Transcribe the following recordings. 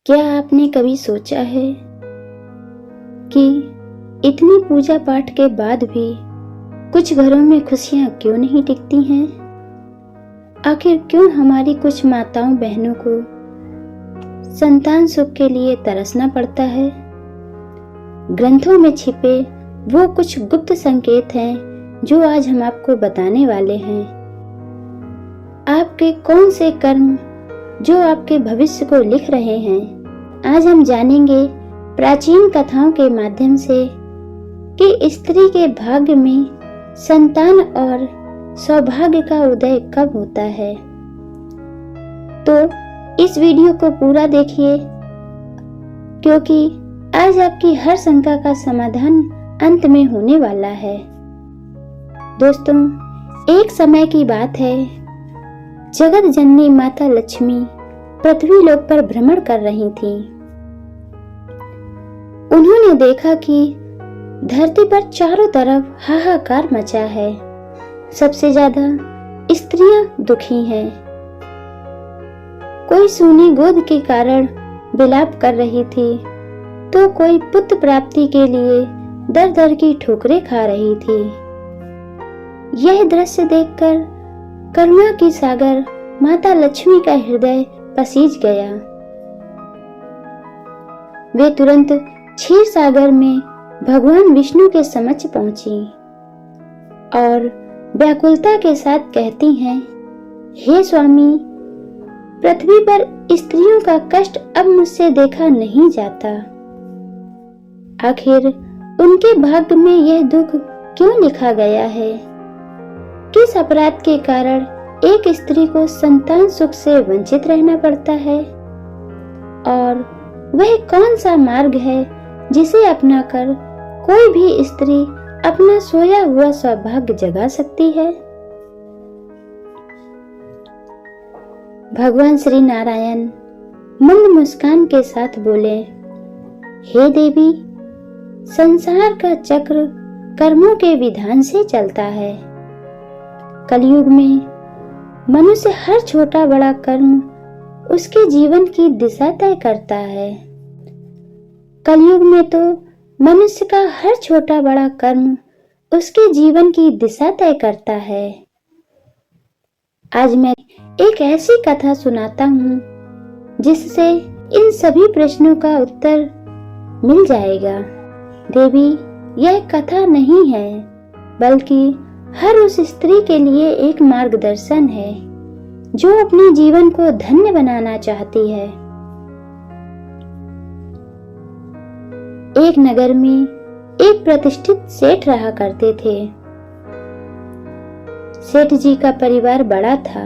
क्या आपने कभी सोचा है कि इतनी पूजा पाठ के बाद भी कुछ घरों में खुशियां क्यों नहीं टिकती हैं? आखिर क्यों हमारी कुछ माताओं बहनों को संतान सुख के लिए तरसना पड़ता है? ग्रंथों में छिपे वो कुछ गुप्त संकेत हैं जो आज हम आपको बताने वाले हैं। आपके कौन से कर्म जो आपके भविष्य को लिख रहे हैं, आज हम जानेंगे प्राचीन कथाओं के माध्यम से कि स्त्री के भाग्य में संतान और सौभाग्य का उदय कब होता है। तो इस वीडियो को पूरा देखिए, क्योंकि आज आपकी हर शंका का समाधान अंत में होने वाला है। दोस्तों, एक समय की बात है, जगत जननी माता लक्ष्मी पृथ्वी लोक पर भ्रमण कर रही थी। उन्होंने देखा कि धरती पर चारों तरफ हाहाकार मचा है। सबसे ज्यादा स्त्रियां दुखी हैं। कोई सूनी गोद के कारण विलाप कर रही थी, तो कोई पुत्र प्राप्ति के लिए दर दर की ठोकरें खा रही थी। यह दृश्य देखकर करुणा की सागर माता लक्ष्मी का हृदय पसीज गया। वे तुरंत क्षीर सागर में भगवान विष्णु के समक्ष पहुंची और व्याकुलता के साथ कहती हैं, हे स्वामी, पृथ्वी पर स्त्रियों का कष्ट अब मुझसे देखा नहीं जाता। आखिर उनके भाग्य में यह दुख क्यों लिखा गया है? किस अपराध के कारण एक स्त्री को संतान सुख से वंचित रहना पड़ता है? और वह कौन सा मार्ग है जिसे अपनाकर कोई भी स्त्री अपना सोया हुआ सौभाग्य जगा सकती है? भगवान श्री नारायण मंद मुस्कान के साथ बोले, हे देवी, संसार का चक्र कर्मों के विधान से चलता है। कलयुग में मनुष्य हर छोटा बड़ा कर्म उसके जीवन की दिशा तय करता है। कलयुग में तो मनुष्य का हर छोटा बड़ा कर्म उसके जीवन की दिशा तय करता है। आज मैं एक ऐसी कथा सुनाता हूँ जिससे इन सभी प्रश्नों का उत्तर मिल जाएगा। देवी, यह कथा नहीं है, बल्कि हर उस स्त्री के लिए एक मार्गदर्शन है जो अपने जीवन को धन्य बनाना चाहती है। एक नगर में एक प्रतिष्ठित सेठ रहा करते थे। सेठ जी का परिवार बड़ा था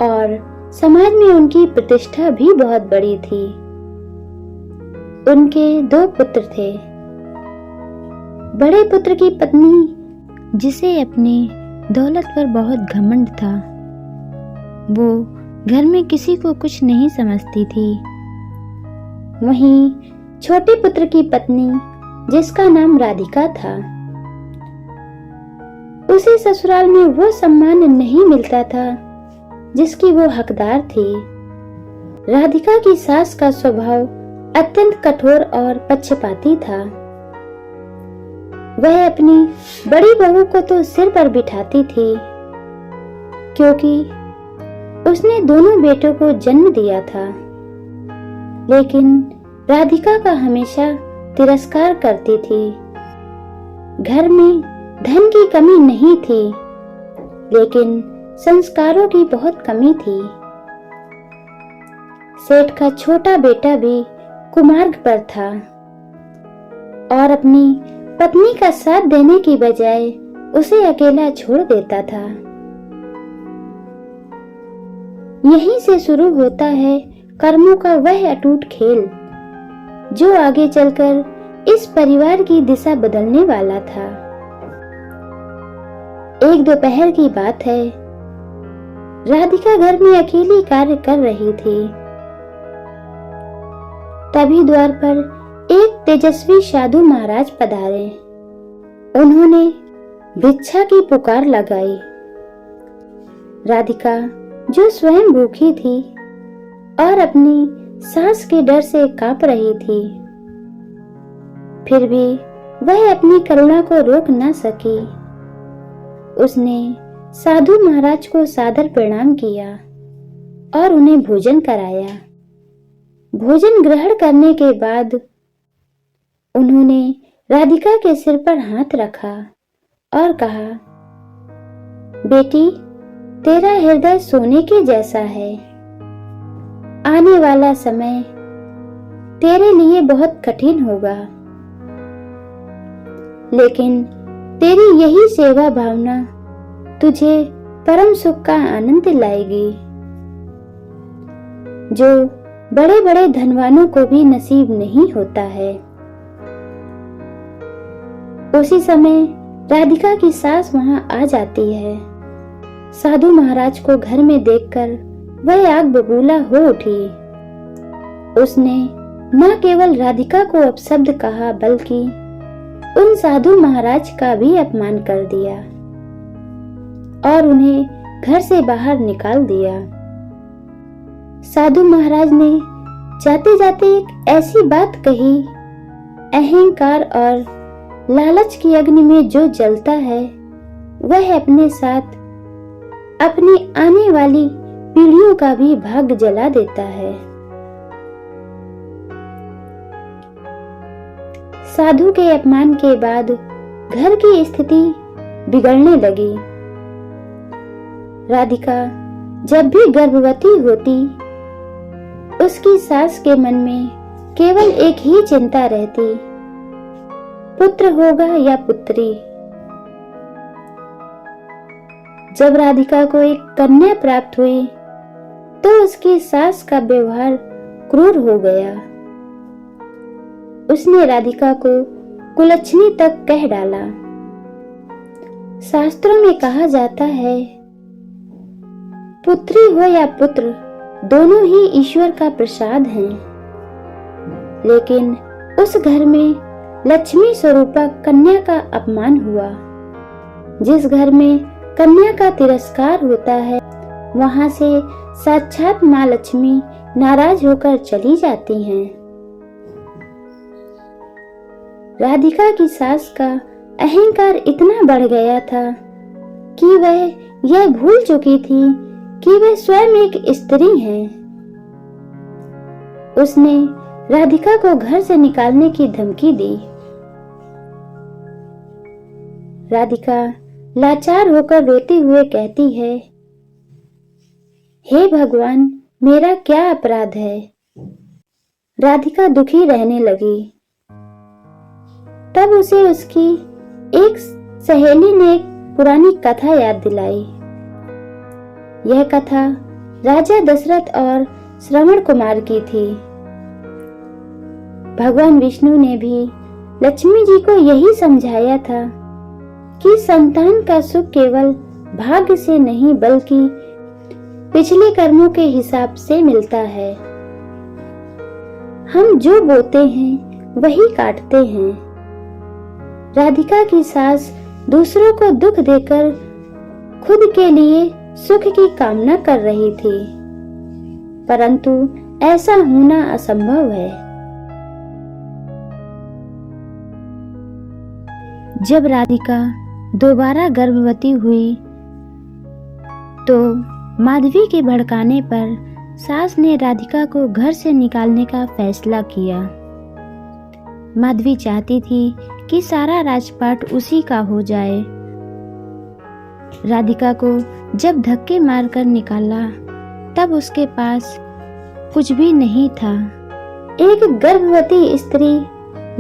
और समाज में उनकी प्रतिष्ठा भी बहुत बड़ी थी। उनके 2 पुत्र थे। बड़े पुत्र की पत्नी, जिसे अपनी दौलत पर बहुत घमंड था, वो घर में किसी को कुछ नहीं समझती थी। वहीं छोटे पुत्र की पत्नी, जिसका नाम राधिका था, उसे ससुराल में वो सम्मान नहीं मिलता था जिसकी वो हकदार थी। राधिका की सास का स्वभाव अत्यंत कठोर और पक्षपाती था। वह अपनी बड़ी बहू को तो सिर पर बिठाती थी, क्योंकि उसने दोनों बेटों को जन्म दिया था, लेकिन राधिका का हमेशा तिरस्कार करती थी। घर में धन की कमी नहीं थी, लेकिन संस्कारों की बहुत कमी थी। सेठ का छोटा बेटा भी कुमार्ग पर था और अपनी पत्नी का साथ देने की बजाय उसे अकेला छोड़ देता था। यहीं से शुरू होता है कर्मों का वह अटूट खेल जो आगे चलकर इस परिवार की दिशा बदलने वाला था। एक दोपहर की बात है, राधिका घर में अकेली कार्य कर रही थी। तभी द्वार पर एक तेजस्वी साधु महाराज पधारे। उन्होंने भिक्षा की पुकार लगाई। राधिका, जो स्वयं भूखी थी और अपनी सांस के डर से कांप रही थी। फिर भी वह अपनी करुणा को रोक न सकी। उसने साधु महाराज को सादर प्रणाम किया और उन्हें भोजन कराया। भोजन ग्रहण करने के बाद उन्होंने राधिका के सिर पर हाथ रखा और कहा, बेटी, तेरा हृदय सोने के जैसा है। आने वाला समय तेरे लिए बहुत कठिन होगा, लेकिन तेरी यही सेवा भावना तुझे परम सुख का आनंद लाएगी, जो बड़े बड़े धनवानों को भी नसीब नहीं होता है। उसी समय राधिका की सास वहां आ जाती है। साधु महाराज को घर में देखकर वह आग बबूला हो उठी। उसने न केवल राधिका को अपशब्द कहा, बल्कि उन साधु महाराज का भी अपमान कर दिया और उन्हें घर से बाहर निकाल दिया। साधु महाराज ने जाते जाते एक ऐसी बात कही, अहंकार और लालच की अग्नि में जो जलता है वह अपने साथ अपनी आने वाली पीढ़ियों का भी भाग्य जला देता है। साधु के अपमान के बाद घर की स्थिति बिगड़ने लगी। राधिका जब भी गर्भवती होती, उसकी सास के मन में केवल एक ही चिंता रहती, पुत्र होगा या पुत्री। जब राधिका को एक कन्या प्राप्त हुई तो उसकी सास का व्यवहार क्रूर हो गया। उसने राधिका को कुलच्छनी तक कह डाला। शास्त्रों में कहा जाता है, पुत्री हो या पुत्र, दोनों ही ईश्वर का प्रसाद हैं। लेकिन उस घर में लक्ष्मी स्वरूपा कन्या का अपमान हुआ। जिस घर में कन्या का तिरस्कार होता है, वहां से साक्षात मां लक्ष्मी नाराज होकर चली जाती हैं। राधिका की सास का अहंकार इतना बढ़ गया था कि वह यह भूल चुकी थी कि वह स्वयं एक स्त्री है। उसने राधिका को घर से निकालने की धमकी दी। राधिका लाचार होकर रोते हुए कहती है, हे भगवान, मेरा क्या अपराध है। राधिका दुखी रहने लगी। तब उसे उसकी एक सहेली ने एक पुरानी कथा याद दिलाई। यह कथा राजा दशरथ और श्रवण कुमार की थी। भगवान विष्णु ने भी लक्ष्मी जी को यही समझाया था कि संतान का सुख केवल भाग्य से नहीं, बल्कि पिछले कर्मों के हिसाब से मिलता है। हम जो बोते हैं वही काटते हैं। राधिका की सास दूसरों को दुख देकर खुद के लिए सुख की कामना कर रही थी, परंतु ऐसा होना असंभव है। जब राधिका दोबारा गर्भवती हुई तो माधवी के भड़काने पर सास ने राधिका को घर से निकालने का फैसला किया। माधवी चाहती थी कि सारा राजपाट उसी का हो जाए। राधिका को जब धक्के मारकर निकाला तब उसके पास कुछ भी नहीं था। एक गर्भवती स्त्री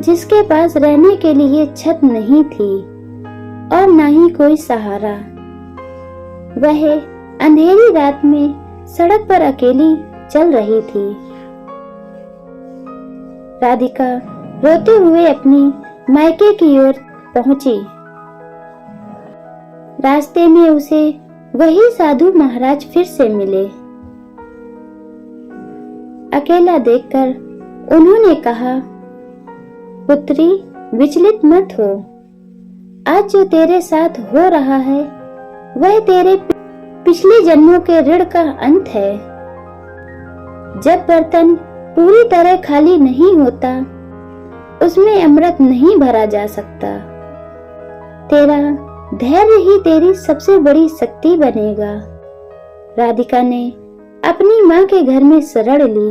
जिसके पास रहने के लिए छत नहीं थी और न ही कोई सहारा, वह अंधेरी रात में सड़क पर अकेली चल रही थी। राधिका रोते हुए अपनी मायके की ओर पहुंची। रास्ते में उसे वही साधु महाराज फिर से मिले। अकेला देखकर उन्होंने कहा, पुत्री, विचलित मत हो। आज जो तेरे साथ हो रहा है वह तेरे पिछले जन्मों के ऋण का अंत है। जब बर्तन पूरी तरह खाली नहीं होता, उसमें अमृत नहीं भरा जा सकता। तेरा धैर्य ही तेरी सबसे बड़ी शक्ति बनेगा। राधिका ने अपनी माँ के घर में शरण ली,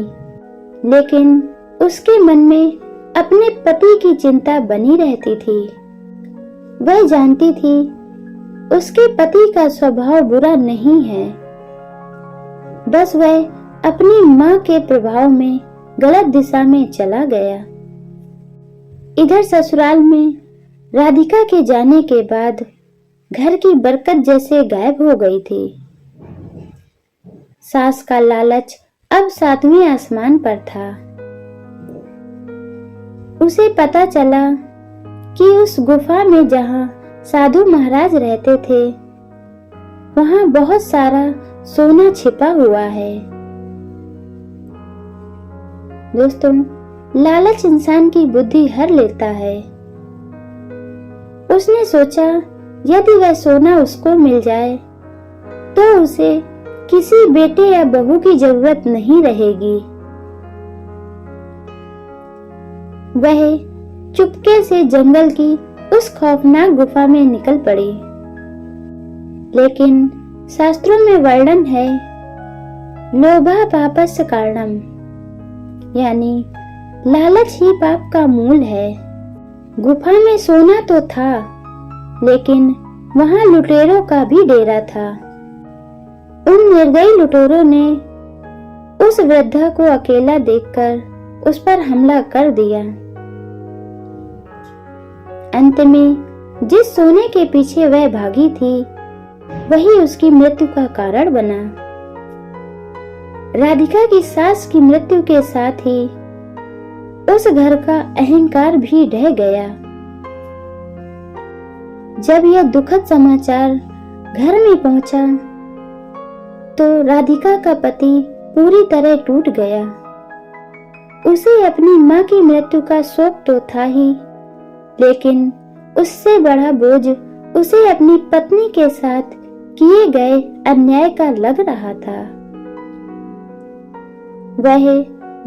लेकिन उसके मन में अपने पति की चिंता बनी रहती थी। वह जानती थी उसके पति का स्वभाव बुरा नहीं है, बस वह अपनी माँ के प्रभाव में गलत दिशा में चला गया। इधर ससुराल में राधिका के जाने के बाद घर की बरकत जैसे गायब हो गई थी। सास का लालच अब 7वें आसमान पर था। उसे पता चला कि उस गुफा में जहां साधु महाराज रहते थे, वहां बहुत सारा सोना छिपा हुआ है। दोस्तों, लालच इंसान की बुद्धि हर लेता है। उसने सोचा यदि वह सोना उसको मिल जाए तो उसे किसी बेटे या बहू की जरूरत नहीं रहेगी। वह चुपके से जंगल की उस खौफनाक गुफा में निकल पड़ी। लेकिन शास्त्रों में वर्णन है, लोभा पापस्य कारणम, यानी लालच ही पाप का मूल है। गुफा में सोना तो था, लेकिन वहां लुटेरों का भी डेरा था। उन निर्दयी लुटेरों ने उस वृद्धा को अकेला देखकर उस पर हमला कर दिया। अंत में जिस सोने के पीछे वह भागी थी, वही उसकी मृत्यु का कारण बना। राधिका की सास की मृत्यु के साथ ही उस घर का अहंकार भी ढह गया। जब यह दुखद समाचार घर में पहुंचा तो राधिका का पति पूरी तरह टूट गया। उसे अपनी मां की मृत्यु का शोक तो था ही, लेकिन उससे बड़ा बोझ उसे अपनी पत्नी के साथ किए गए अन्याय का लग रहा था। वह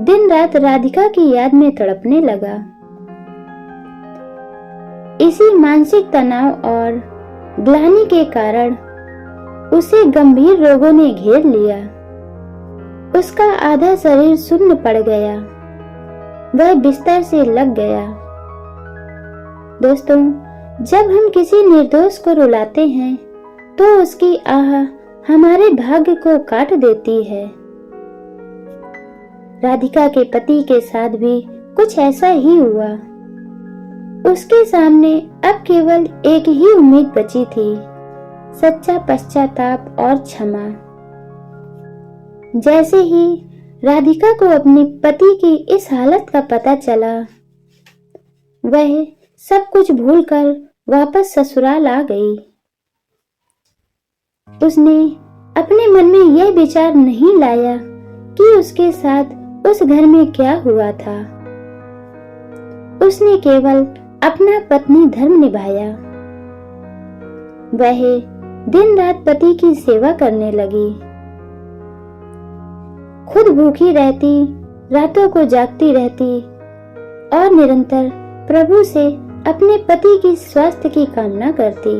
दिन रात राधिका की याद में तड़पने लगा। इसी मानसिक तनाव और ग्लानि के कारण उसे गंभीर रोगों ने घेर लिया। उसका आधा शरीर सुन्न पड़ गया। वह बिस्तर से लग गया। दोस्तों, जब हम किसी निर्दोष को रुलाते हैं तो उसकी आह हमारे भाग्य को काट देती है। राधिका के पति के साथ भी कुछ ऐसा ही हुआ। उसके सामने अब केवल एक ही उम्मीद बची थी, सच्चा पश्चाताप और क्षमा। जैसे ही राधिका को अपने पति की इस हालत का पता चला, वह सब कुछ भूलकर वापस ससुराल आ गई। उसने अपने मन में यह विचार नहीं लाया कि उसके साथ उस घर में क्या हुआ था। उसने केवल अपना पत्नी धर्म निभाया। वह दिन रात पति की सेवा करने लगी। खुद भूखी रहती, रातों को जागती रहती और निरंतर प्रभु से अपने पति की स्वास्थ्य की कामना करती।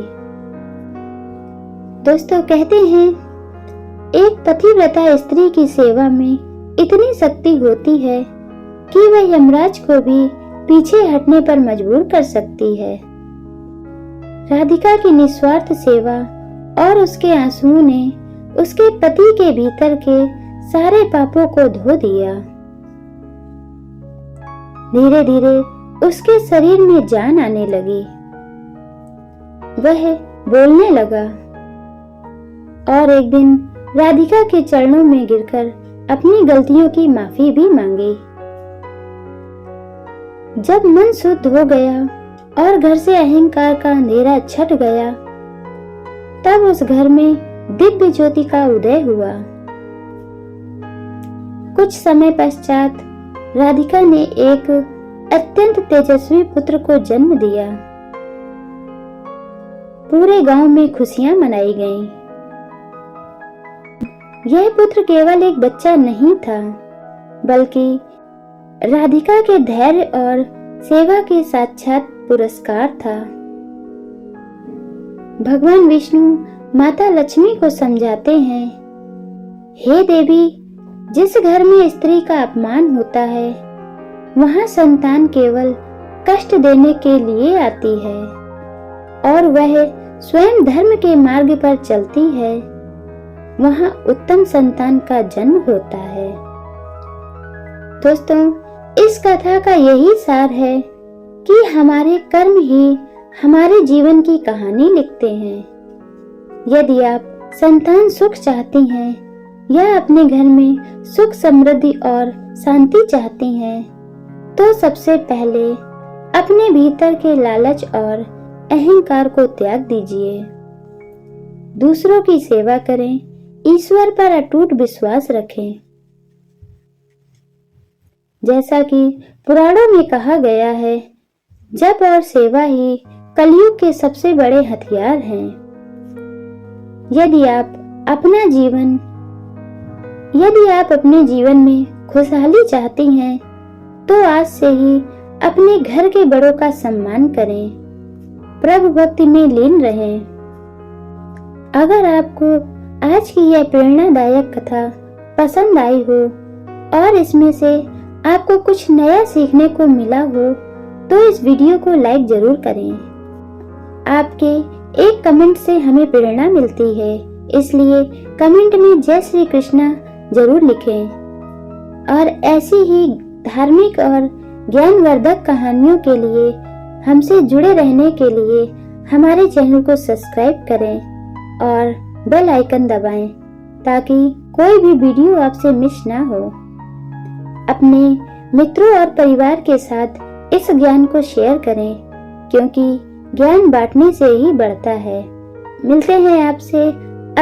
दोस्तों, कहते हैं एक पतिव्रता स्त्री की सेवा में इतनी शक्ति होती है कि वह यमराज को भी पीछे हटने पर मजबूर कर सकती है। राधिका की निस्वार्थ सेवा और उसके आंसुओं ने उसके पति के भीतर के सारे पापों को धो दिया। धीरे धीरे उसके शरीर में जान आने लगी। वह बोलने लगा और एक दिन राधिका के चरणों में गिरकर अपनी गलतियों की माफी भी मांगी। जब मन शुद्ध हो गया और घर से अहंकार का अंधेरा छट गया, तब उस घर में दिव्य ज्योति का उदय हुआ। कुछ समय पश्चात राधिका ने एक अत्यंत तेजस्वी पुत्र को जन्म दिया। पूरे गांव में खुशियां मनाई गईं। यह पुत्र केवल एक बच्चा नहीं था, बल्कि राधिका के धैर्य और सेवा के साक्षात पुरस्कार था। भगवान विष्णु माता लक्ष्मी को समझाते हैं, हे देवी, जिस घर में स्त्री का अपमान होता है वहां संतान केवल कष्ट देने के लिए आती है और वह स्वयं धर्म के मार्ग पर चलती है, वहां उत्तम संतान का जन्म होता है। दोस्तों, इस कथा का यही सार है कि हमारे कर्म ही हमारे जीवन की कहानी लिखते हैं। यदि आप संतान सुख चाहती हैं या अपने घर में सुख, समृद्धि और शांति चाहती हैं, तो सबसे पहले अपने भीतर के लालच और अहंकार को त्याग दीजिए। दूसरों की सेवा करें, ईश्वर पर अटूट विश्वास रखें। जैसा कि पुराणों में कहा गया है, जप और सेवा ही कलयुग के सबसे बड़े हथियार हैं। यदि आप अपने जीवन में खुशहाली चाहती हैं, तो आज से ही अपने घर के बड़ों का सम्मान करें, प्रभु भक्ति में लीन रहें। अगर आपको आज की यह प्रेरणादायक कथा पसंद आई हो और इसमें से आपको कुछ नया सीखने को मिला हो, तो इस वीडियो को लाइक जरूर करें। आपके एक कमेंट से हमें प्रेरणा मिलती है, इसलिए कमेंट में जय श्री कृष्णा जरूर लिखें और ऐसी ही धार्मिक और ज्ञानवर्धक कहानियों के लिए हमसे जुड़े रहने के लिए हमारे चैनल को सब्सक्राइब करें और बेल आइकन दबाएं ताकि कोई भी वीडियो आपसे मिस ना हो। अपने मित्रों और परिवार के साथ इस ज्ञान को शेयर करें, क्योंकि ज्ञान बांटने से ही बढ़ता है। मिलते हैं आपसे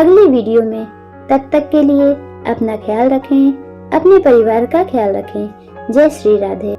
अगली वीडियो में। तब तक के लिए अपना ख्याल रखें, अपने परिवार का ख्याल रखें। जय श्री राधे।